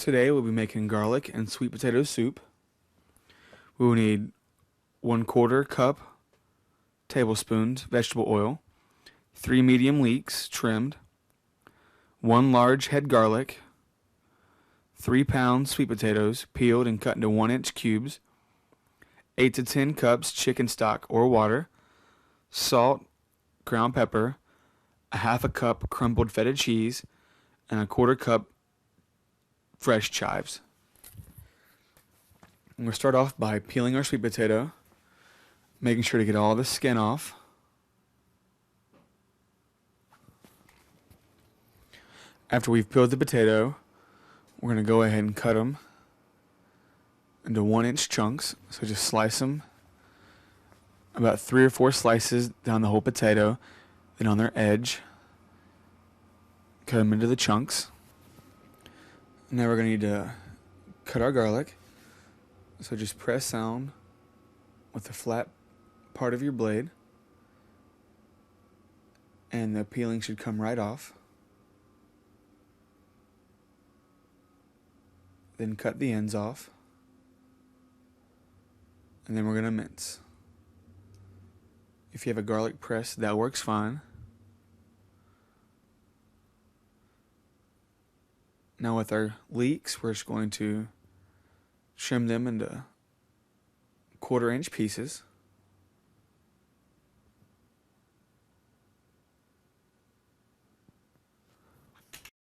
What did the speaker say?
Today we'll be making garlic and sweet potato soup. We will need 1/4 cup tablespoons vegetable oil, 3 medium leeks trimmed, 1 large head garlic, 3 pounds sweet potatoes peeled and cut into 1-inch cubes, 8 to 10 cups chicken stock or water, salt, ground pepper, a half a cup crumbled feta cheese, and a 1/4 cup fresh chives. I'm going to start off by peeling our sweet potato, making sure to get all the skin off. After we've peeled the potato, we're going to go ahead and cut them into 1-inch chunks. So just slice them about 3 or 4 slices down the whole potato, then on their edge, cut them into the chunks. Now we're going to need to cut our garlic. So just press down with the flat part of your blade, and the peeling should come right off. Then cut the ends off, and then we're going to mince. If you have a garlic press, that works fine. Now with our leeks, we're just going to trim them into 1/4-inch pieces.